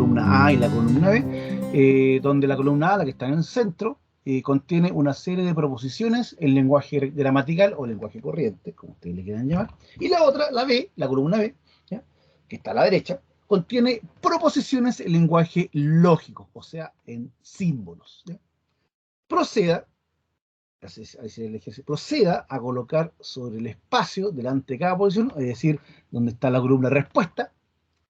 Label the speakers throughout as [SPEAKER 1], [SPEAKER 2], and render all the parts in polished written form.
[SPEAKER 1] columna A y la columna B, donde la columna A, la que está en el centro, contiene una serie de proposiciones en lenguaje gramatical o lenguaje corriente, como ustedes le quieran llamar, y la otra, la B, la columna B, ¿ya?, que está a la derecha, contiene proposiciones en lenguaje lógico, o sea, en símbolos, ¿ya? Proceda, proceda a colocar sobre el espacio delante de cada posición, es decir, donde está la columna respuesta,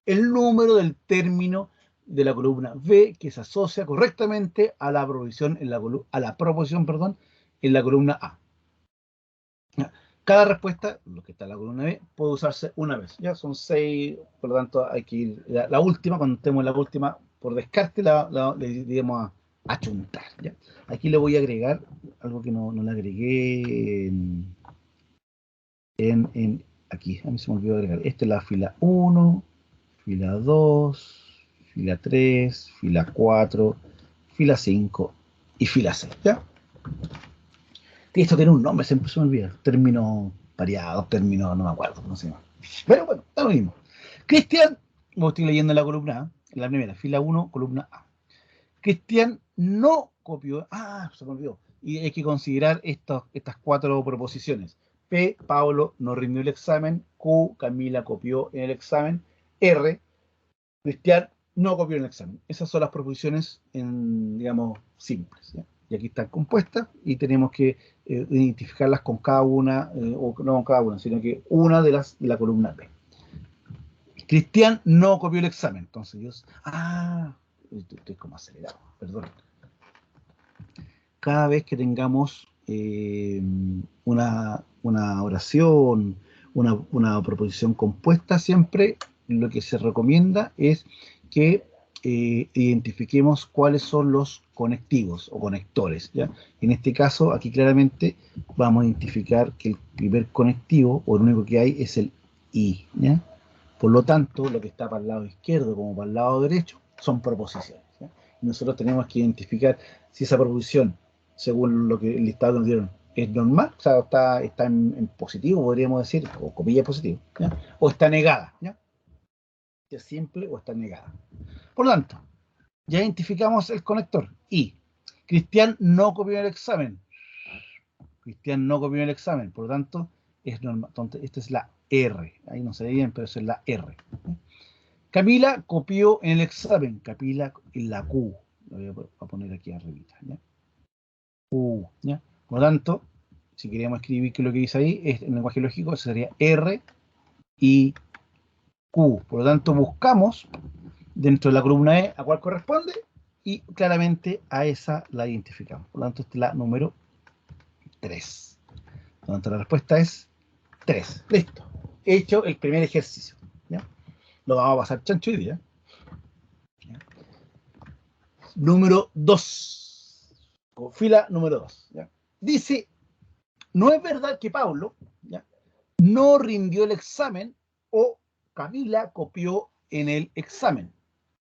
[SPEAKER 1] el número del término de la columna B que se asocia correctamente a la proposición en la columna A. Cada respuesta, lo que está en la columna B, puede usarse una vez. Ya son 6, por lo tanto hay que ir la última, cuando estemos la última, por descarte, le iremos a chuntar, ¿ya? Aquí le voy a agregar algo que no le agregué aquí. A mí se me olvidó agregar. Esta es la fila 1, fila 2, fila 3, fila 4, fila 5 y fila 6, ¿ya? Y esto tiene un nombre, siempre se me olvida. Término pareado, término, no me acuerdo cómo se llama. Pero bueno, está lo mismo. Cristian, como estoy leyendo la columna A, en la primera, fila 1, columna A. Cristian no copió, se me olvidó. Y hay que considerar estas 4 proposiciones. P, Pablo no rindió el examen. Q, Camila copió en el examen. R, Cristian no copió en el examen. Esas son las proposiciones, digamos, simples, ¿ya? Y aquí están compuestas y tenemos que identificarlas con cada una, o no con cada una, sino que una de la columna B. Cristian no copió el examen. Entonces yo, estoy como acelerado, perdón. Cada vez que tengamos una oración, una proposición compuesta, siempre lo que se recomienda es que identifiquemos cuáles son los conectivos o conectores, ¿ya? En este caso, aquí claramente vamos a identificar que el primer conectivo, o el único que hay, es el I, ¿ya? Por lo tanto, lo que está para el lado izquierdo como para el lado derecho son proposiciones, ¿ya? Y nosotros tenemos que identificar si esa proposición, según lo que el listado que nos dieron, es normal, o sea, está en positivo, podríamos decir, o comillas positivo, ¿ya? O está negada, ¿ya? Si es simple o está negada. Por lo tanto, ya identificamos el conector I. Cristian no copió el examen. Cristian no copió el examen, por lo tanto, es normal. Entonces, esta es la R. Ahí no se ve bien, pero esa es la R. Camila copió en el examen. Camila en la Q. Lo voy a poner aquí arribita, ¿ya? Q, ¿ya? Por lo tanto, si queríamos escribir que lo que dice ahí es en lenguaje lógico, eso sería R y Q. Por lo tanto, buscamos dentro de la columna E a cuál corresponde y claramente a esa la identificamos. Por lo tanto, esta es la número 3. Por lo tanto, la respuesta es 3. Listo. He hecho el primer ejercicio, ¿ya? Lo vamos a pasar chancho hoy día. ¿Ya? Número 2. Fila número 2. ¿Ya? Dice, no es verdad que Pablo, ¿ya?, no rindió el examen, o Camila copió en el examen.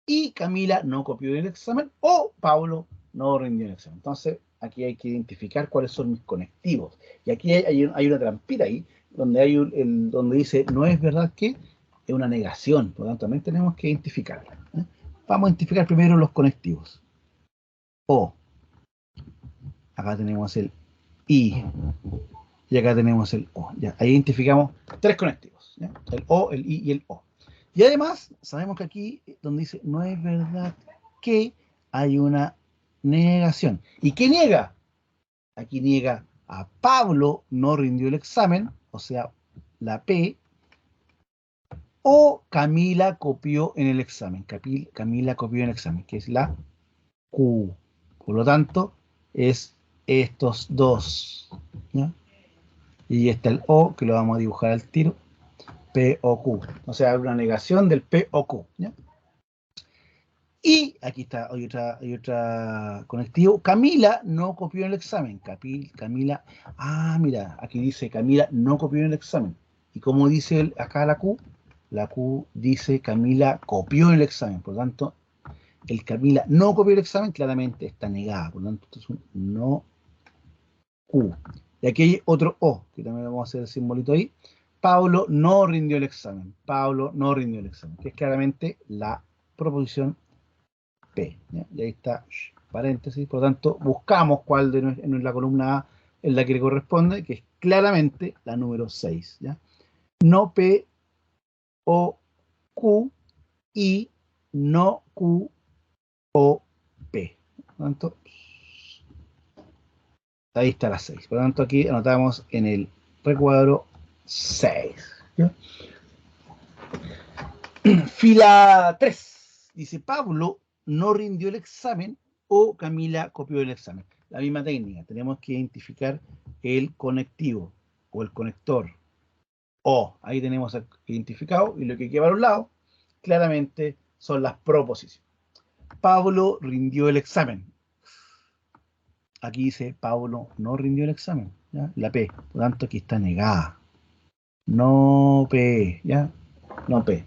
[SPEAKER 1] Y Camila no copió en el examen, o Pablo no rindió en el examen. Entonces, aquí hay que identificar cuáles son mis conectivos. Y aquí hay una trampita ahí, donde dice, no es verdad que, es una negación. Por lo tanto, también tenemos que identificarla, ¿eh? Vamos a identificar primero los conectivos. O. Acá tenemos el I. Y acá tenemos el O. Ya, ahí identificamos 3 conectivos, ¿ya? El O, el I y el O. Y además, sabemos que aquí, donde dice, no es verdad que, hay una negación. ¿Y qué niega? Aquí niega a Pablo no rindió el examen, o sea, la P, o Camila copió en el examen. Camila copió en el examen, que es la Q. Por lo tanto, es estos dos, ¿ya? Y está el O, que lo vamos a dibujar al tiro. P o Q. O sea, una negación del P o Q, ¿ya? Y aquí está, hay otra conectivo. Camila no copió en el examen. Camila, mira, aquí dice Camila no copió en el examen. Y como dice acá la Q dice Camila copió en el examen. Por lo tanto, el Camila no copió el examen claramente está negada. Por lo tanto, esto es un no Q. Y aquí hay otro O, que también vamos a hacer el simbolito ahí. Pablo no rindió el examen. Pablo no rindió el examen, que es claramente la proposición P, ¿ya? Y ahí está, paréntesis, por lo tanto, buscamos cuál en la columna A es la que le corresponde, que es claramente la número 6, ¿ya? No P, O, Q, y no Q, O, P. Por lo tanto, ahí está la 6. Por lo tanto, aquí anotamos en el recuadro 6. ¿Ya? Fila 3. Dice, Pablo no rindió el examen o Camila copió el examen. La misma técnica. Tenemos que identificar el conectivo o el conector. O, ahí tenemos identificado, y lo que queda a los lados, claramente son las proposiciones. Pablo rindió el examen. Aquí dice, Pablo no rindió el examen, ¿ya? La P, por lo tanto aquí está negada. No P, ¿ya? No P.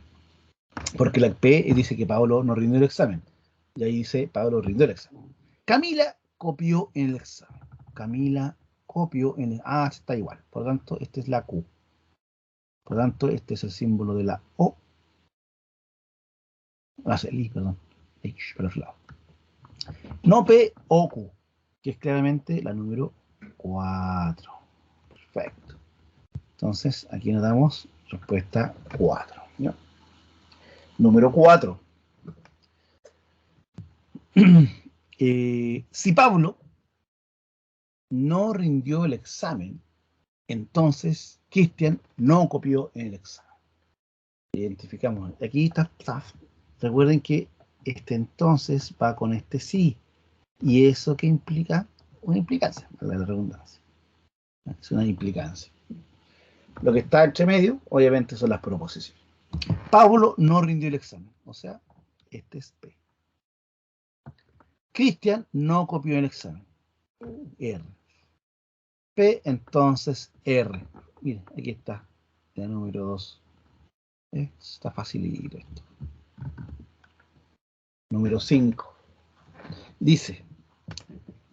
[SPEAKER 1] Porque la P dice que Pablo no rindió el examen. Y ahí dice, Pablo rindió el examen. Camila copió en el examen. Camila copió en el... Ah, está igual. Por lo tanto, esta es la Q. Por lo tanto, este es el símbolo de la O. El I, perdón. H, para los lados. No P, O, Q, que es claramente la número 4. Perfecto. Entonces, aquí nos damos respuesta 4. ¿Ya? Número 4. Si Pablo no rindió el examen, entonces Cristian no copió en el examen. Identificamos. Aquí está. Recuerden que este entonces va con este sí. ¿Y eso qué implica? Una implicancia, para la redundancia. Es una implicancia. Lo que está entre medio, obviamente, son las proposiciones. Pablo no rindió el examen. O sea, este es P. Cristian no copió el examen. R. P, entonces R. Miren, aquí está. La número 2. Está facilito esto. Número 5. Dice,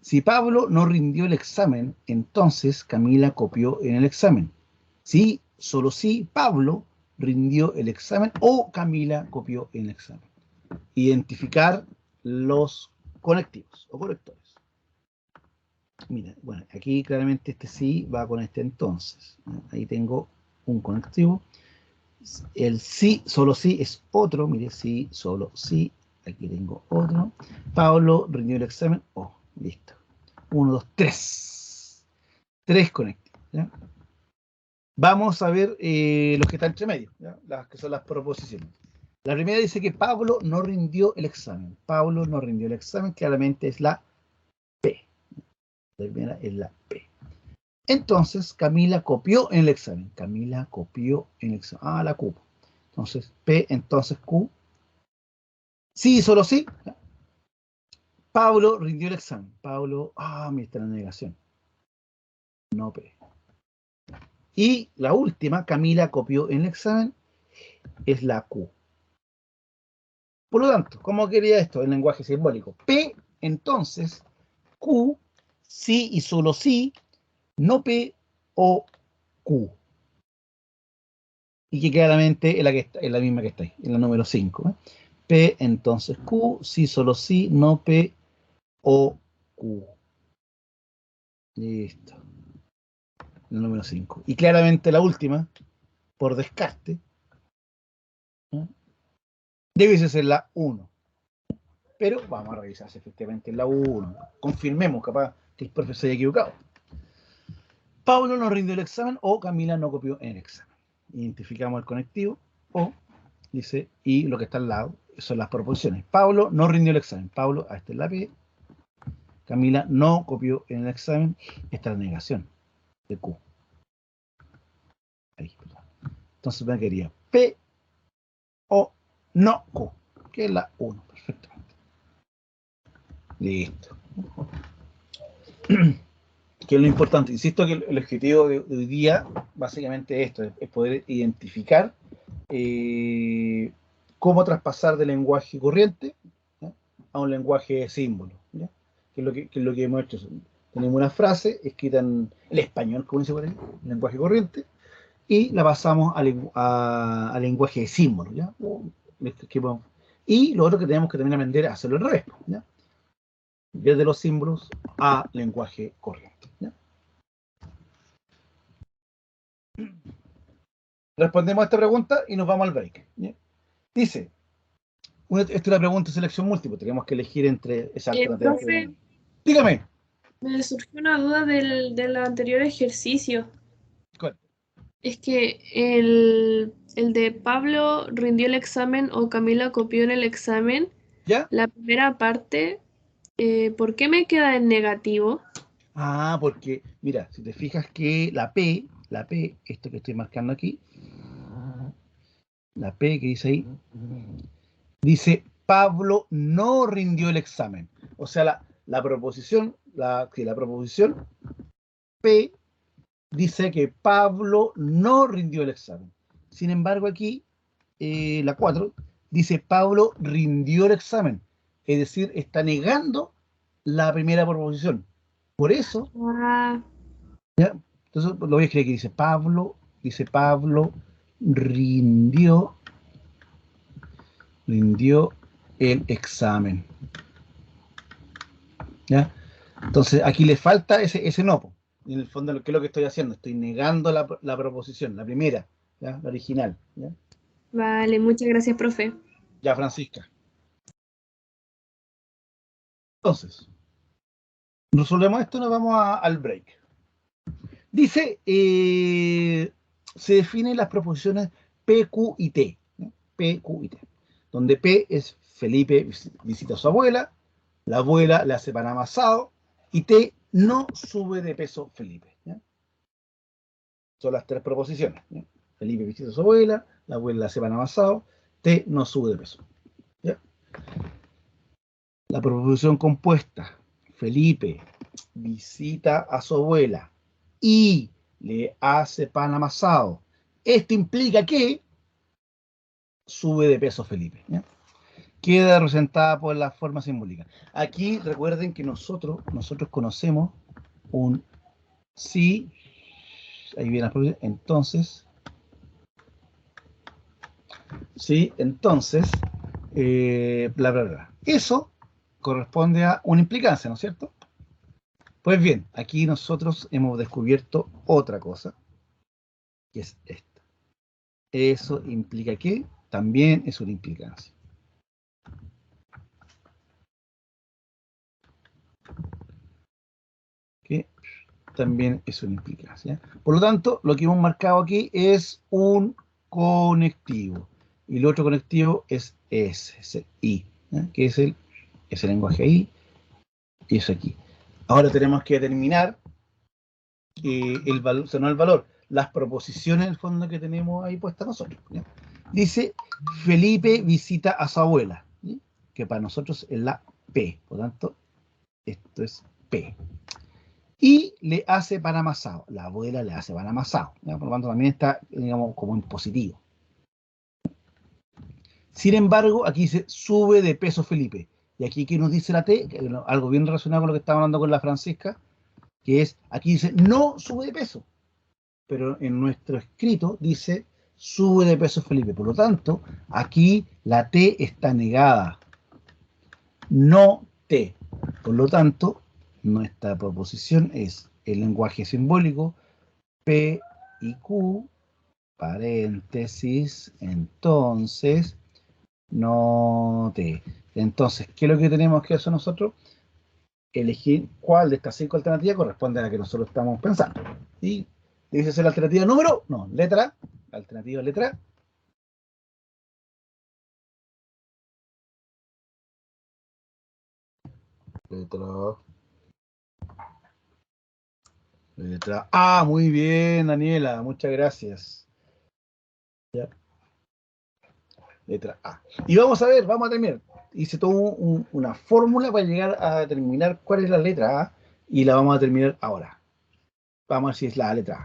[SPEAKER 1] si Pablo no rindió el examen, entonces Camila copió en el examen. Sí, solo si Pablo rindió el examen o Camila copió en el examen. Identificar los conectivos o conectores. Mira, bueno, aquí claramente este sí va con este entonces. Ahí tengo un conectivo. El sí, solo sí es otro. Mire, sí, solo sí. Aquí tengo otro. Pablo rindió el examen. Oh, listo. 1, 2, 3. 3 conectivos. ¿Ya? Vamos a ver los que están entre medio, ¿ya? Las que son las proposiciones. La primera dice que Pablo no rindió el examen. Pablo no rindió el examen, claramente es la P. La primera es la P. Entonces, Camila copió en el examen. Camila copió en el examen. Ah, la Q. Entonces, P, entonces Q. Sí, solo sí. Pablo rindió el examen. Pablo, mira, está la negación. No P. Y la última, Camila copió en el examen, es la Q. Por lo tanto, ¿cómo quería esto? El lenguaje simbólico. P, entonces, Q, sí y solo sí, no P o Q. Y que claramente es la misma que está ahí, en la número 5. P, entonces Q, sí, solo sí, no P o Q. Listo. El número 5. Y claramente la última, por descarte, debe ser la 1. Pero vamos a revisar si efectivamente es la 1. Confirmemos, capaz que el profesor se haya equivocado. Pablo no rindió el examen o Camila no copió en el examen. Identificamos el conectivo o, dice, y lo que está al lado son las proposiciones. Pablo no rindió el examen. Pablo, esta es la P. Camila no copió en el examen. Esta es la negación de Q. Ahí, perdón. Entonces me quería P o no Q, que es la 1. Perfectamente. Listo. Que es lo importante. Insisto que el objetivo de hoy día, básicamente esto, es poder identificar cómo traspasar del lenguaje corriente, ¿ya?, a un lenguaje de símbolo, ¿ya? Que es lo que hemos hecho. Tenemos una frase escrita en el español, como dice por ahí, lenguaje corriente, y la pasamos al lenguaje de símbolos, ¿ya? Y lo otro que tenemos que también aprender a hacerlo al revés, ¿ya? Desde los símbolos a lenguaje corriente, ¿ya? Respondemos a esta pregunta y nos vamos al break, ¿ya? Dice, esta es la pregunta de selección múltiple, tenemos que elegir entre esas alternativas que
[SPEAKER 2] Profe,
[SPEAKER 1] tenemos. Dígame.
[SPEAKER 2] me surgió una duda del anterior ejercicio.
[SPEAKER 1] ¿Cuál?
[SPEAKER 2] Es que el de Pablo rindió el examen o Camila copió en el examen,
[SPEAKER 1] ¿Ya?
[SPEAKER 2] la primera parte, ¿por qué me queda en negativo?
[SPEAKER 1] Ah, porque, mira, si te fijas que la P, esto que estoy marcando aquí, la P que dice ahí, dice Pablo no rindió el examen. O sea, la proposición, la proposición P dice que Pablo no rindió el examen. Sin embargo, aquí, la 4 dice Pablo rindió el examen. Es decir, está negando la primera proposición. Por eso,
[SPEAKER 2] Ah,
[SPEAKER 1] ¿ya? Entonces lo voy a escribir aquí, dice Pablo rindió, rindió el examen, ¿ya? Entonces aquí le falta ese no, po. En el fondo, ¿qué es lo que estoy haciendo? Estoy negando la proposición, la primera, ¿ya? La original, ¿ya?
[SPEAKER 2] vale, muchas gracias, profe.
[SPEAKER 1] Ya, Francisca. Entonces, resolvemos esto y nos vamos al break. Dice, se definen las proposiciones P, Q y T, ¿no? P, Q y T, donde P es Felipe visita a su abuela, la abuela le hace pan amasado, y T no sube de peso Felipe, ¿ya? Son las tres proposiciones, ¿ya? Felipe visita a su abuela, la abuela le hace pan amasado, T no sube de peso, ¿ya? La proposición compuesta, Felipe visita a su abuela y le hace pan amasado. Esto implica que sube de peso Felipe, ¿ya? Queda representada por la forma simbólica. Aquí recuerden que nosotros conocemos un sí, ahí viene la proposición, entonces, sí, entonces, bla, bla, bla. Eso corresponde a una implicancia, ¿no es cierto? Pues bien, aquí nosotros hemos descubierto otra cosa, que es esta. Eso implica que también es una implicancia. Que también es una implicancia. Por lo tanto, lo que hemos marcado aquí es un conectivo. Y el otro conectivo es ese I, ¿eh? Que es el lenguaje I, y eso aquí. Ahora tenemos que determinar el valor, o sea, no el valor, las proposiciones en el fondo que tenemos ahí puestas nosotros, ¿ya? Dice, Felipe visita a su abuela, ¿sí? Que para nosotros es la P, por lo tanto, esto es P. Y le hace pan amasado, la abuela le hace pan amasado, ¿ya? Por lo tanto también está, digamos, como en positivo. Sin embargo, aquí dice, sube de peso Felipe. Y aquí, ¿qué nos dice la T? Algo bien relacionado con lo que estaba hablando con la Francisca, que es, aquí dice, no sube de peso. Pero en nuestro escrito dice sube de peso Felipe. Por lo tanto, aquí la T está negada, no T. Por lo tanto, nuestra proposición es el lenguaje simbólico P y Q, paréntesis, entonces, no T. Entonces, ¿qué es lo que tenemos que hacer nosotros? Elegir cuál de estas 5 alternativas corresponde a la que nosotros estamos pensando. Y dice ser la alternativa número, no, letra, alternativa letra, letra, letra A. Muy bien, Daniela, muchas gracias. Ya, letra A. Y vamos a ver, vamos a terminar. Hice toda una fórmula para llegar a determinar cuál es la letra A y la vamos a terminar ahora. Vamos a ver si es la letra A.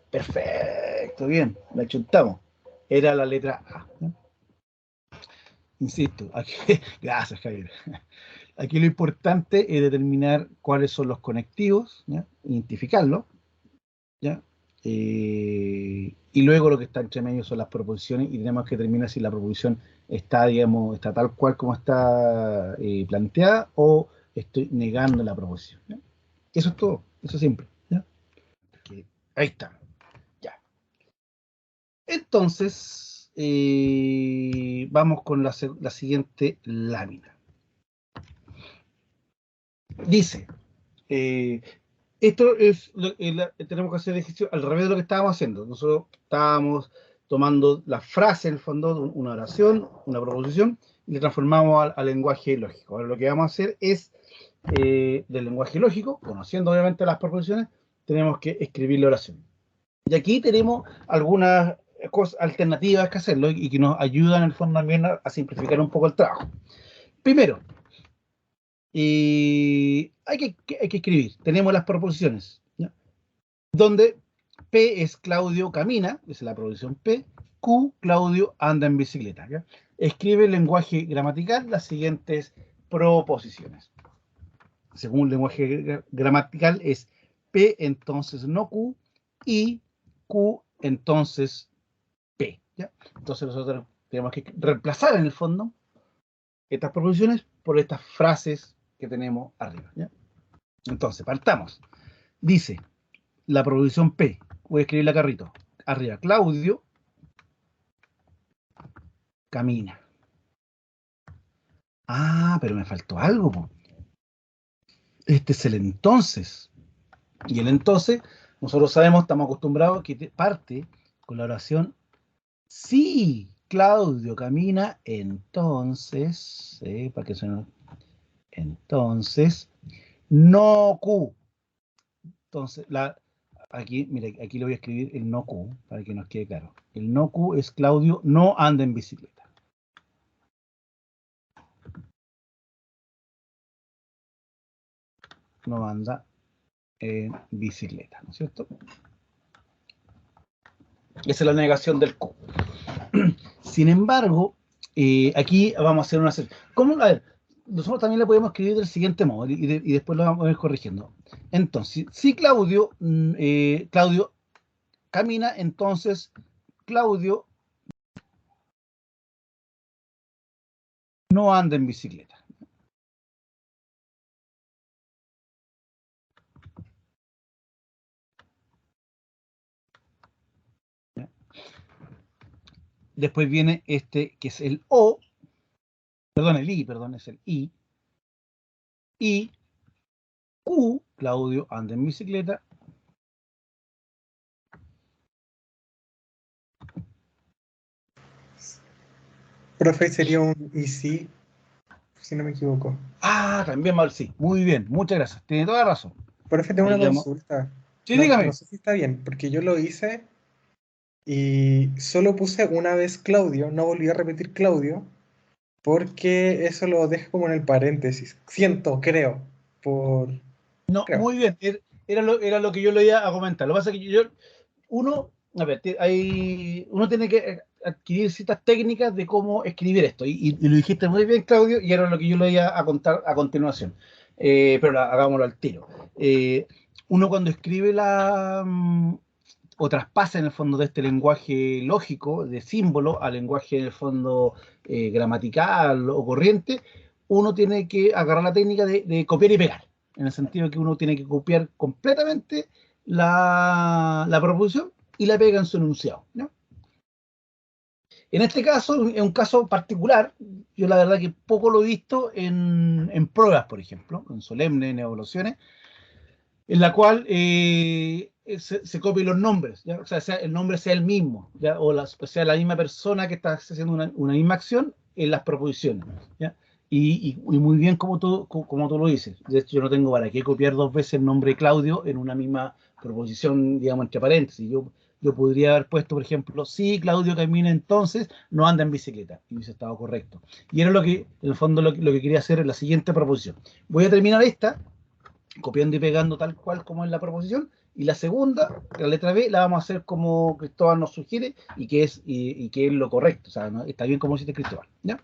[SPEAKER 1] Perfecto, bien, la chuntamos. Era la letra A, ¿no? Insisto, aquí, gracias, Javier. Aquí lo importante es determinar cuáles son los conectivos, ¿ya? Identificarlos, ¿ya? y luego lo que está entre medio son las proposiciones y tenemos que determinar si la proposición está, digamos, está tal cual como está planteada o estoy negando la proposición, ¿ya? Eso es todo, eso es simple, ¿ya? Ahí está, ya. Entonces, vamos con la siguiente lámina. Dice, esto es, tenemos que hacer el ejercicio al revés de lo que estábamos haciendo. Nosotros estábamos tomando la frase, en el fondo, de una oración, una proposición, y le transformamos al lenguaje lógico. Ahora lo que vamos a hacer es, del lenguaje lógico, conociendo obviamente las proposiciones, tenemos que escribir la oración. Y aquí tenemos algunas cosas alternativas que hacerlo y que nos ayudan en el fondo también a simplificar un poco el trabajo. Primero, hay que escribir. Tenemos las proposiciones, ¿ya? Donde P es Claudio camina, esa es la proposición P. Q, Claudio anda en bicicleta, ¿ya? Escribe el lenguaje gramatical las siguientes proposiciones. Según el lenguaje gramatical es P, entonces no Q, y Q, entonces P, ¿ya? Entonces nosotros tenemos que reemplazar en el fondo estas proposiciones por estas frases que tenemos arriba, ¿ya? Entonces, partamos. Dice, la proposición P, voy a escribirla carrito. Arriba, Claudio camina. Ah, pero me faltó algo, po. Este es el entonces. Y el entonces, nosotros sabemos, estamos acostumbrados que parte con la oración sí, Claudio camina, entonces, para que suene, entonces, no Q. Entonces, aquí, mire, aquí le voy a escribir el no Q, para que nos quede claro. El no Q es Claudio no anda en bicicleta. No anda en bicicleta, ¿no es cierto? Esa es la negación del Q. Sin embargo, aquí vamos a hacer una... ¿Cómo? A ver, nosotros también le podemos escribir del siguiente modo y después lo vamos a ir corrigiendo. Entonces, si Claudio, Claudio camina, entonces Claudio no anda en bicicleta. ¿Ya? Después viene este, que es el O, perdón, el I, perdón, es el I. Y Q, Claudio anda en bicicleta.
[SPEAKER 3] Profe, sería un y sí, si no me equivoco.
[SPEAKER 1] Ah, también mal, sí. Muy bien, muchas gracias. Tiene toda la razón.
[SPEAKER 3] Profe, tengo
[SPEAKER 1] Ahí
[SPEAKER 3] una
[SPEAKER 1] le damos...
[SPEAKER 3] consulta.
[SPEAKER 1] Sí,
[SPEAKER 3] No,
[SPEAKER 1] dígame.
[SPEAKER 3] no sé si está bien, porque yo lo hice y solo puse una vez Claudio, no volví a repetir Claudio, porque eso lo deja como en el paréntesis. Siento, creo,
[SPEAKER 1] No,
[SPEAKER 3] creo.
[SPEAKER 1] muy bien. Era lo que yo le iba a comentar. Lo que pasa es que uno, a ver, uno tiene que adquirir ciertas técnicas de cómo escribir esto. Y lo dijiste muy bien, Claudio, y era lo que yo le iba a contar a continuación. Pero hagámoslo al tiro. Uno cuando escribe o traspasa en el fondo de este lenguaje lógico, de símbolo, al lenguaje en el fondo gramatical o corriente, uno tiene que agarrar la técnica de copiar y pegar, en el sentido que uno tiene que copiar completamente la proposición y la pega en su enunciado, ¿no? En este caso, es un caso particular, yo la verdad que poco lo he visto en pruebas, por ejemplo, en solemnes, en evaluaciones, en la cual se copien los nombres, ¿ya? O sea, el nombre sea el mismo, ¿ya? O sea la misma persona que está haciendo una misma acción en las proposiciones, ¿ya? Y muy bien como tú lo dices. De hecho, yo no tengo para qué copiar dos veces el nombre Claudio en una misma proposición, digamos, entre paréntesis. Yo podría haber puesto, por ejemplo, sí, Claudio camina entonces, no anda en bicicleta. Y hubiese estado correcto. Y era lo que, en el fondo, lo que quería hacer en la siguiente proposición. Voy a terminar esta copiando y pegando tal cual como en la proposición, y la segunda, la letra B, la vamos a hacer como Cristóbal nos sugiere y que es lo correcto, o sea, ¿no? Está bien como dice Cristóbal, ¿ya?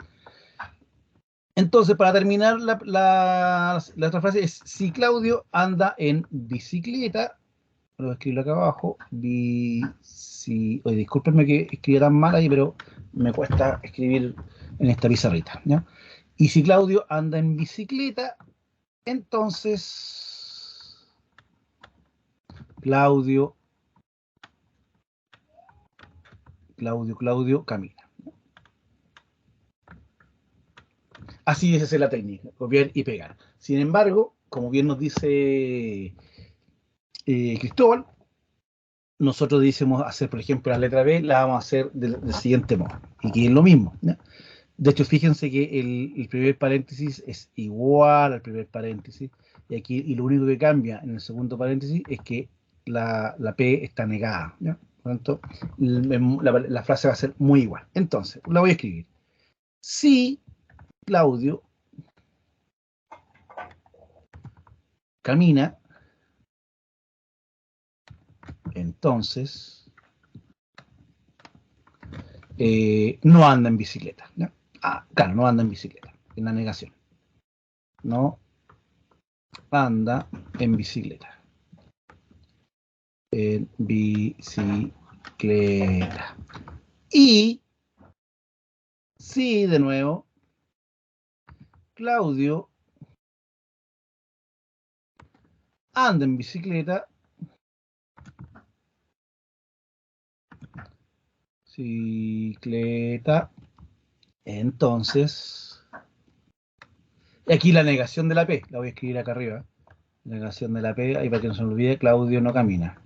[SPEAKER 1] Entonces, para terminar, la otra frase es, si Claudio anda en bicicleta, lo voy a escribir acá abajo, oye, discúlpenme que escribí tan mal ahí, pero me cuesta escribir en esta pizarrita, ¿ya? Y si Claudio anda en bicicleta, entonces Claudio camina. Así es la técnica, copiar y pegar. Sin embargo, como bien nos dice Cristóbal, nosotros decimos hacer, por ejemplo, la letra B, la vamos a hacer del siguiente modo, y que es lo mismo, ¿no? De hecho, fíjense que el primer paréntesis es igual al primer paréntesis, y aquí y lo único que cambia en el segundo paréntesis es que la P está negada, ¿no? Por lo tanto, la frase va a ser muy igual. Entonces, la voy a escribir. Si Claudio camina, entonces no anda en bicicleta, ¿no? Ah, claro, no anda en bicicleta, en la negación. No anda en bicicleta. En bicicleta. Y si de nuevo Claudio anda en bicicleta, entonces aquí la negación de la P, la voy a escribir acá arriba. Negación de la P, ahí para que no se me olvide, Claudio no camina.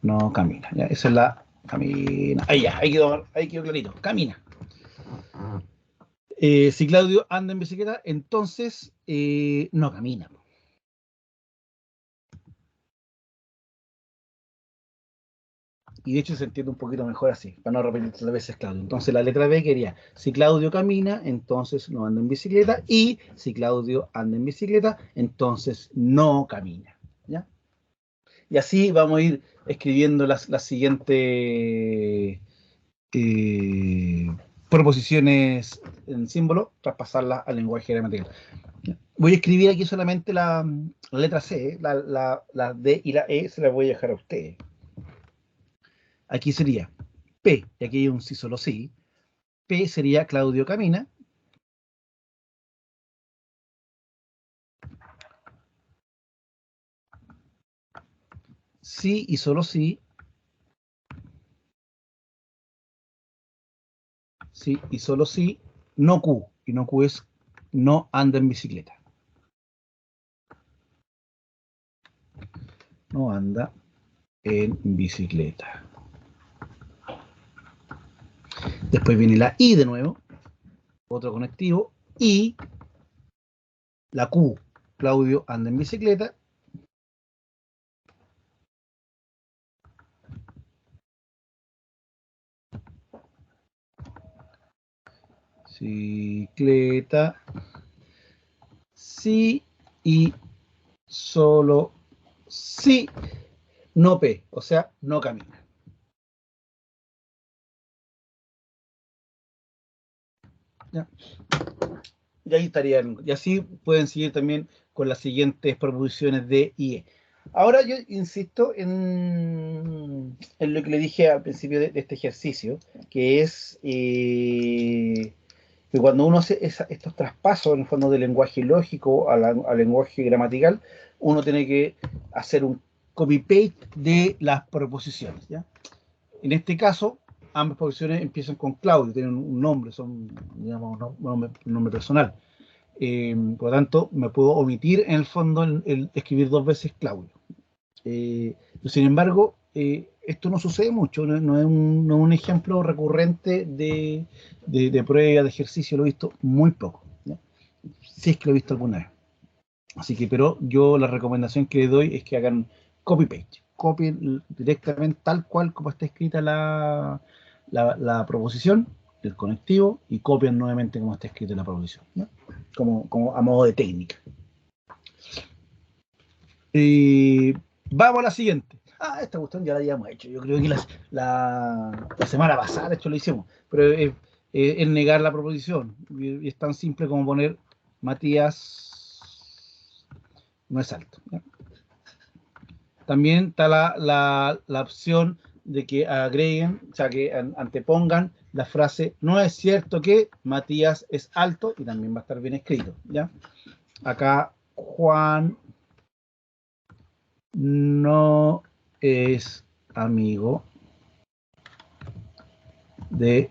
[SPEAKER 1] No camina. Ya, esa es la camina. Ahí ya, ahí quedó clarito. Camina. Si Claudio anda en bicicleta, entonces no camina. Y de hecho se entiende un poquito mejor así, para no repetir 3 veces Claudio. Entonces la letra B quería, si Claudio camina, entonces no anda en bicicleta, y si Claudio anda en bicicleta, entonces no camina. ¿Ya? Y así vamos a ir escribiendo las siguientes proposiciones en símbolo, traspasarlas al lenguaje gramatical. Voy a escribir aquí solamente la letra C, la D y la E se las voy a dejar a ustedes. Aquí sería P, y aquí hay un sí solo sí. P sería Claudio camina. Sí y solo sí. Sí y solo sí. No Q. Y no Q es no anda en bicicleta. No anda en bicicleta. Después viene la I de nuevo. Otro conectivo. Y la Q. Claudio anda en bicicleta. Bicicleta. Sí y solo sí. No P. O sea, no camina. ¿Ya? Y ahí estarían. Y así pueden seguir también con las siguientes proposiciones de y E. Ahora yo insisto en lo que le dije al principio de este ejercicio, que es que cuando uno hace estos traspasos en el fondo del lenguaje lógico al lenguaje gramatical, uno tiene que hacer un copy-paste de las proposiciones, ¿ya? En este caso, ambas proposiciones empiezan con Claudio, tienen un nombre, son, digamos, un nombre personal. Por lo tanto, me puedo omitir en el fondo el escribir 2 veces Claudio. Sin embargo, esto no sucede mucho, no es un ejemplo recurrente de prueba, de ejercicio, lo he visto muy poco, ¿ya? Si es que lo he visto alguna vez. Así que, pero yo la recomendación que le doy es que hagan copy-paste, copien directamente tal cual como está escrita la proposición, el conectivo, y copian nuevamente como está escrita la proposición, ¿no? Como a modo de técnica. Vamos a la siguiente. Esta cuestión ya la habíamos hecho. Yo creo que la semana pasada, de hecho, lo hicimos. Pero es negar la proposición. Y es tan simple como poner Matías no es alto, ¿ya? También está la opción de que agreguen, o sea, que antepongan la frase, no es cierto que Matías es alto, y también va a estar bien escrito, ¿ya? Acá Juan no es amigo de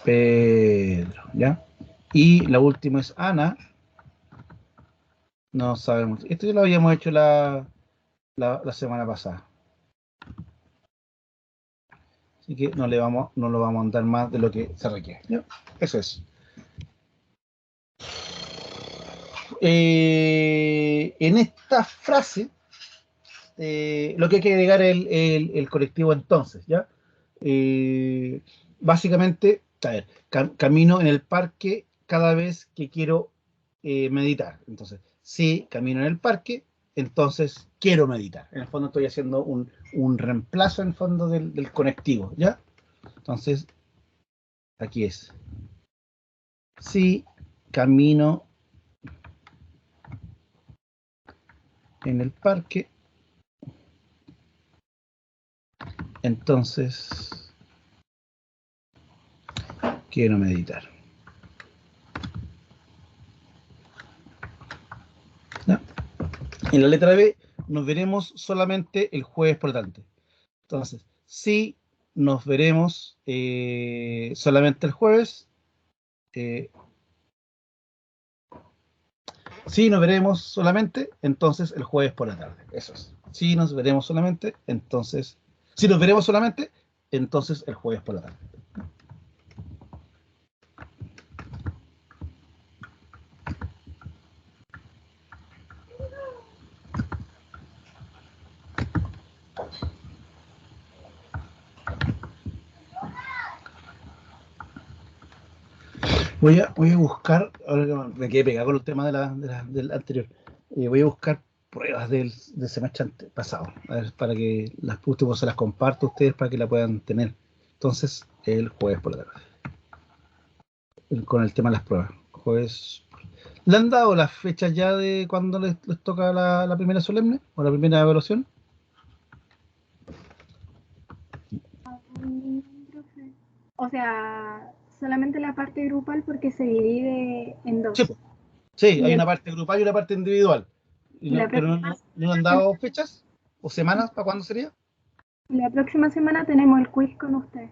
[SPEAKER 1] Pedro, ¿ya? Y la última es Ana. No sabemos. Esto ya lo habíamos hecho la semana pasada. Así que no lo vamos a dar más de lo que se requiere, ¿ya? Eso es. En esta frase, lo que hay que agregar es el colectivo entonces, ¿ya? Básicamente, a ver, camino en el parque cada vez que quiero meditar. Entonces, si camino en el parque, entonces quiero meditar. En el fondo estoy haciendo un reemplazo en el fondo del conectivo, ¿ya? Entonces, aquí es. Si camino en el parque, entonces quiero meditar. ¿Ya? En la letra B nos veremos solamente el jueves por la tarde. Entonces, si nos veremos solamente el jueves, si nos veremos solamente, entonces el jueves por la tarde. Eso es. Si nos veremos solamente, entonces... Si nos veremos solamente, entonces el jueves por la tarde. Voy a buscar, ahora que me quedé pegado con el tema del anterior, voy a buscar pruebas del semestre pasado, a ver, para que las últimas se las comparto a ustedes para que la puedan tener. Entonces, el jueves por la tarde, con el tema de las pruebas. Jueves. ¿Le han dado las fechas ya de cuando les toca la primera solemne o la primera evaluación?
[SPEAKER 4] O sea, solamente la parte grupal porque se divide en dos.
[SPEAKER 1] Sí, sí, hay
[SPEAKER 4] Y
[SPEAKER 1] una parte grupal y una parte individual. Pero no han dado fechas o semanas para cuándo sería.
[SPEAKER 4] la próxima semana tenemos el quiz con usted.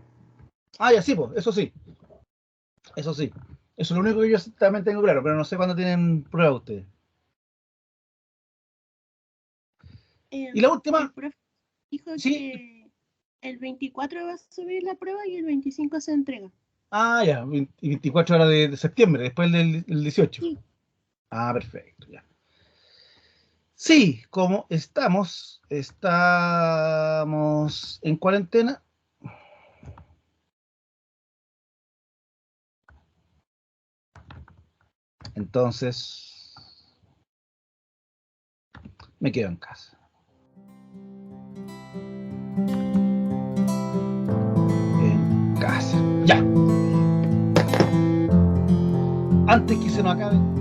[SPEAKER 1] Ah, ya sí, pues, eso sí. Eso sí. Eso es lo único que yo también tengo claro, pero no sé cuándo tienen prueba ustedes. Y la última.
[SPEAKER 5] El profe dijo
[SPEAKER 1] Sí.
[SPEAKER 5] que el 24 va a subir la prueba y el 25 se entrega.
[SPEAKER 1] Ah, ya, 24 horas de septiembre, después del 18.
[SPEAKER 5] Sí.
[SPEAKER 1] Ah, perfecto, ya. Sí, como estamos en cuarentena. Entonces, me quedo en casa. En casa. Ya. Antes que se nos acabe